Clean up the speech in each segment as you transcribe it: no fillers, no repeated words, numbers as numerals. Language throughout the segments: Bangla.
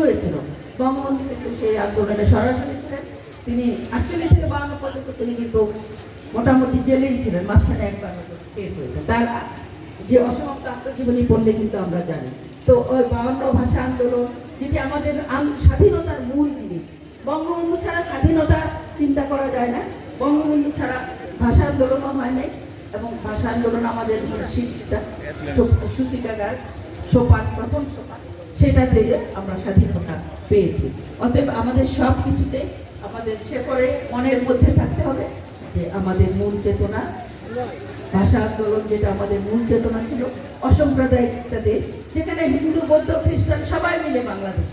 হয়েছিল। বঙ্গবন্ধু কিন্তু সেই আন্দোলনে সরাসরি ছিলেন। তিনি 48 থেকে 52 পর্যন্ত তিনি কিন্তু মোটামুটি জেলেই ছিলেন, মাঝখানে একবার বের হয়েছেন। তার যে অসমাপ্ত আত্মজীবনী পড়লে কিন্তু আমরা জানি। তো ওই 52 ভাষা আন্দোলন যেটি আমাদের স্বাধীনতার মূল জিনিস। বঙ্গবন্ধু ছাড়া স্বাধীনতা চিন্তা করা যায় না, বঙ্গবন্ধু ছাড়া ভাষা আন্দোলনও হয় নাই। এবং ভাষা আন্দোলন আমাদের সূতিকাগার সোপান, প্রথম সোপান, সেটা থেকে আমরা স্বাধীনতা পেয়েছি। অতএব আমাদের সব কিছুতে আমাদের সে করে মনের মধ্যে থাকতে হবে যে আমাদের মূল চেতনা ভাষা আন্দোলন, যেটা আমাদের মূল চেতনা ছিল। অসাম্প্রদায়িক একটা দেশ, যেখানে হিন্দু, বৌদ্ধ, খ্রিস্টান সবাই মিলে বাংলাদেশ,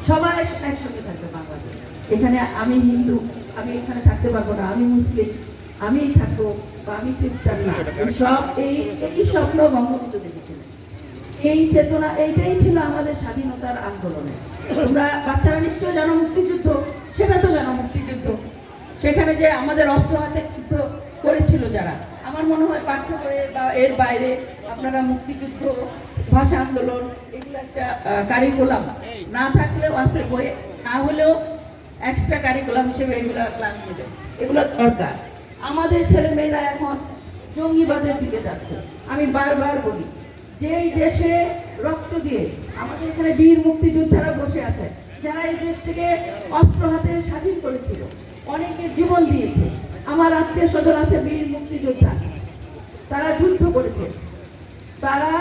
সবাই একসঙ্গে থাকবে বাংলাদেশ। এখানে আমি হিন্দু, আমি এখানে থাকতে পারবো না, আমি মুসলিম, আমি থাকবো, বা আমি খ্রিস্টান না। সব এই স্বপ্ন বঙ্গবন্ধু দেখেছিলেন। এই চেতনা, এইটাই ছিল আমাদের স্বাধীনতার আন্দোলনে। তোমরা বাচ্চারা নিশ্চয় জানো মুক্তিযুদ্ধ, সেটা তো জানো মুক্তিযুদ্ধ। সেখানে যে আমাদের অস্ত্র হাতে যুদ্ধ করেছিল যারা, আমার মনে হয় পাঠ্য বইয়ে বা এর বাইরে আপনারা মুক্তিযুদ্ধ, ভাষা আন্দোলন, এগুলো একটা কারিকুলাম না থাকলেও আছে বইয়ে, না হলেও এক্সট্রা কারিকুলাম হিসেবে এগুলো ক্লাস নেবে, এগুলো দরকার। আমাদের ছেলে মেয়েরা এখন জঙ্গিবাদের দিকে যাচ্ছে। আমি বারবার বলি, যেই দেশে রক্ত দিয়ে আমাদের এখানে বীর মুক্তিযোদ্ধারা বসে আছে, যারা এই দেশটিকে অস্ত্র হাতে স্বাধীন করেছিল, অনেকের জীবন দিয়েছে। আমার আত্মীয় স্বজন আছে বীর মুক্তিযোদ্ধা, তারা যুদ্ধ করেছে। তারা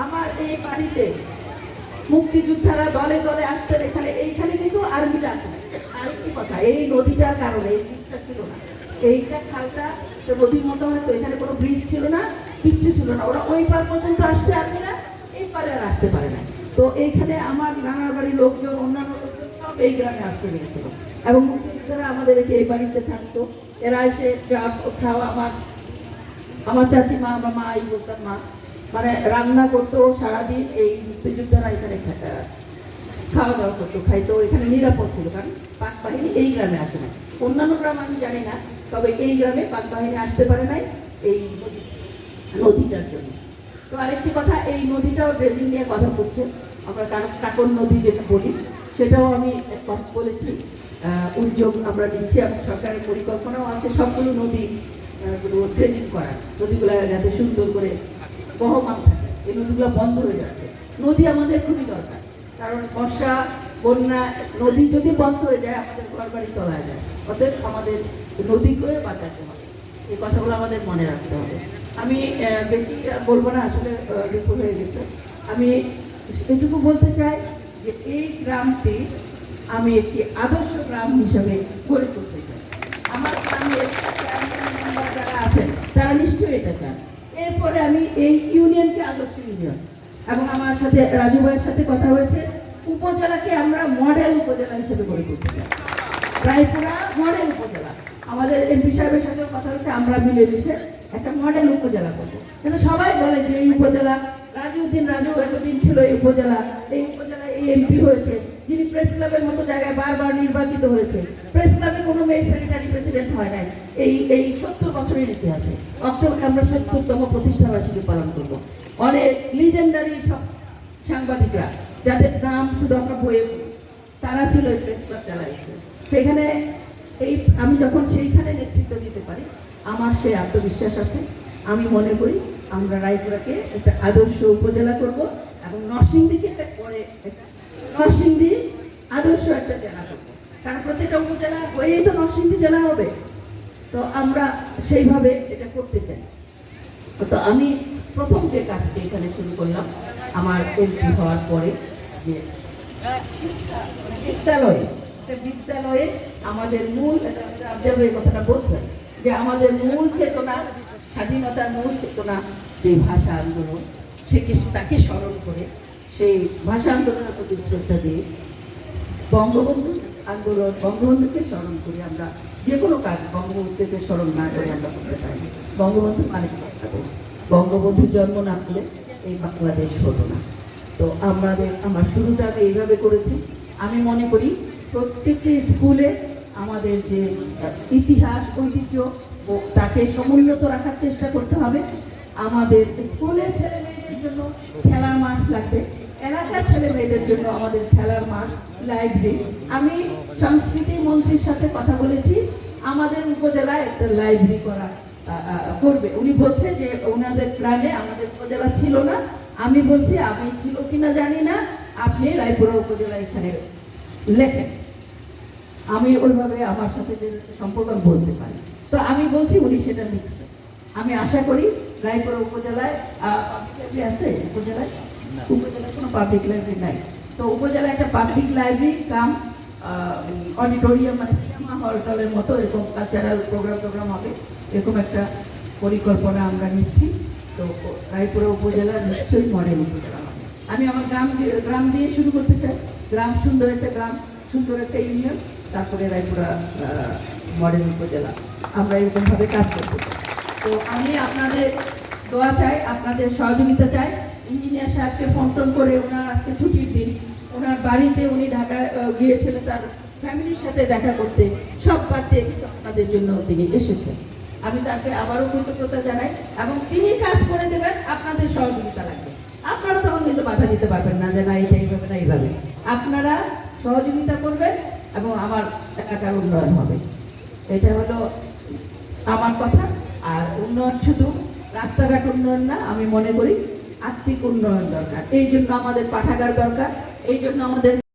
আমার এই বাড়িতে মুক্তিযোদ্ধারা দলে দলে আসতেন এখানে, এইখানে কিন্তু আর্মিরা আছে। আরেকটি কথা, এই নদীটার কারণে এই ব্রিজটা ছিল না, এইটা খালটা নদীর মতো হয়তো, এখানে কোনো ব্রিজ ছিল না, কিচ্ছু ছিল না। ওরা ওই পার পর্যন্ত আসছে আর্মিরা, এই পারে আর আসতে পারে না। তো এইখানে আমার নানার বাড়ির লোকজন, অন্যান্য লোকজন সব এই গ্রামে আসতে পেরেছিল। এবং মুক্তিযোদ্ধারা আমাদের এই বাড়িতে থাকতো, এরা এসে যা খাওয়া, আমার চাচি মা বা মা, এই বলতাম মা, মানে রান্না করতো সারাদিন। এই মুক্তিযোদ্ধারা এখানে খাওয়া দাওয়া করতো, খাইতো। এখানে নিরাপদ ছিল, কারণ পাক বাহিনী এই গ্রামে আসে না। অন্যান্য গ্রাম আমি জানি না, তবে এই গ্রামে পাক বাহিনী আসতে পারে নাই এই নদীটার জন্য। তো আরেকটি কথা, এই নদীটাও ড্রেজিং নিয়ে কথা বলছে। আমরা কাকন নদী যেটা বলি, সেটাও আমি কথা বলেছি, উদ্যোগ আমরা নিচ্ছি এবং সরকারের পরিকল্পনাও আছে সবগুলো নদী ড্রেজিং করার, নদীগুলো যাতে সুন্দর করে বহমান থাকে। এই নদীগুলো বন্ধ হয়ে যাচ্ছে। নদী আমাদের খুবই দরকার, কারণ বর্ষা, বন্যা, নদী যদি বন্ধ হয়ে যায় আমাদের ঘর বাড়ি তলায় যায়। অতএব আমাদের নদীকে বাঁচাতে হবে, এই কথাগুলো আমাদের মনে রাখতে হবে। আমি বেশি বলবো না, আসলে বিপুল হয়ে গেছে। আমি এটুকু বলতে চাই যে এই গ্রামটি আমি একটি আদর্শ গ্রাম হিসেবে গড়ে তুলতে চাই। আমার গ্রামের যারা আছেন তারা নিশ্চয়ই এটা চান। এরপরে আমি এই ইউনিয়নকে আদর্শ ইউনিয়ন, এবং আমার সাথে রাজু ভাইয়ের সাথে কথা হয়েছে, উপজেলাকে আমরা মডেল উপজেলা হিসেবে গড়ে তুলতে চাই। রায়পুরা মডেল উপজেলা, আমাদের এমপি সাহেবের সাথেও কথা হয়েছে, আমরা মিলেমিশে একটা মডেল উপজেলা করবো। কেন সবাই বলে যে এই উপজেলা, রাজু এতদিন ছিল এই উপজেলায় এই এমপি হয়েছে, যিনি প্রেস ক্লাবের মতো জায়গায় বারবার নির্বাচিত হয়েছে। প্রেস ক্লাবে কোনো মেয়ে সেক্রেটারি প্রেসিডেন্ট হয় নাই এই 70 বছরের ইতিহাসে। অক্টোবরে আমরা 70তম প্রতিষ্ঠা বার্ষিকী পালন করব। অনেক লিজেন্ডারি সব সাংবাদিকরা, যাদের নাম শুধু আমরা বইয়ে পড়ি, তারা ছিল এই প্রেস ক্লাব চালাইছে। সেখানে আমি যখন সেইখানে নেতৃত্ব দিতে পারি, আমার সেই আত্মবিশ্বাস আছে। আমি মনে করি আমরা রায়পুরাকে একটা আদর্শ উপজেলা করব, এবং নরসিংদীকে নরসিংদী আদর্শ একটা জেলা করবো। কারণ প্রত্যেকটা উপজেলা হয়েই তো নরসিংদী জেলা হবে। তো আমরা সেইভাবে এটা করতে চাই। তো আমি প্রথম যে কাজটি এখানে শুরু করলাম আমার এমপি হওয়ার পরে, যে বিদ্যালয়ে আমাদের মূল, এই কথাটা বলছেন যে আমাদের মূল চেতনা, স্বাধীনতার মূল চেতনা যে ভাষা আন্দোলন, তাকে স্মরণ করে, সেই ভাষা আন্দোলনের প্রতি শ্রদ্ধা দিয়ে বঙ্গবন্ধুকে স্মরণ করে আমরা যে কোনো কাজ বঙ্গবন্ধুকে স্মরণ না করে আমরা করতে পারি না। বঙ্গবন্ধু মানে বঙ্গবন্ধুর জন্ম না হলে এই বাংলাদেশ হতো না। তো আমার শুরুটা আমি এইভাবে করেছি। আমি মনে করি প্রত্যেকটি স্কুলে আমাদের যে ইতিহাস, ঐতিহ্য, তাকে সমুন্নত রাখার চেষ্টা করতে হবে। আমাদের স্কুলের ছেলে মেয়েদের জন্য খেলার মাঠ লাগবে, এলাকার ছেলে মেয়েদের জন্য আমাদের খেলার মাঠ, লাইব্রেরি। আমি সংস্কৃতি মন্ত্রীর সাথে কথা বলেছি, আমাদের উপজেলায় একটা লাইব্রেরি করবে। উনি বলছে যে ওনাদের প্ল্যানে আমাদের উপজেলা ছিল না। আমি বলছি আমি ছিল কিনা জানি না, আপনি রায়পুরা উপজেলা এখানে লেখেন। আমি ওইভাবে আমার সাথে যে সম্পর্ক বলতে পারি, তো আমি বলছি উনি সেটা লিখছে। আমি আশা করি রায়পুরা উপজেলায় লাইব্রেরি আছে, উপজেলায় কোনো পাবলিক লাইব্রেরি নাই। তো উপজেলায় একটা পাবলিক লাইব্রেরি কাম অডিটোরিয়াম, মানে সিনেমা হল টলের মতো এরকম কালচারাল প্রোগ্রাম হবে, এরকম একটা পরিকল্পনা আমরা নিচ্ছি। তো রায়পুরা উপজেলা নিশ্চয়ই মডেল উপজেলা হবে। আমি আমার গ্রাম দিয়ে শুরু করতে চাই। গ্রাম, সুন্দর একটা গ্রাম, সুন্দর একটা ইউনিয়ন, তারপরে রায়পুরা মডেল উপজেলা। আমরা এরকমভাবে কাজ করতে চাই। তো আমি আপনাদের দোয়া চাই, আপনাদের সহযোগিতা চাই। ইঞ্জিনিয়ার সাহেবকে ফোন করে, ওনার আজকে ছুটির দিন, ওনার বাড়িতে উনি ঢাকায় গিয়েছিলেন তার ফ্যামিলির সাথে দেখা করতে, সব বাদ দিয়ে কিন্তু আপনাদের জন্য তিনি এসেছেন। আমি তাকে আবারও কৃতজ্ঞতা জানাই, এবং তিনি কাজ করে দেবেন, আপনাদের সহযোগিতা লাগবে। আপনারা তখন কিন্তু বাধা দিতে পারবেন না যে না এটা এইভাবে না এইভাবে। আপনারা সহযোগিতা করবেন এবং আমার এলাকার উন্নয়ন হবে। এটা হলো আমার কথা। আর উন্নয়ন শুধু রাস্তাঘাট উন্নয়ন না, আমি মনে করি আর্থিক উন্নয়ন দরকার। এই জন্য আমাদের পাঠাগার দরকার, এই জন্য আমাদের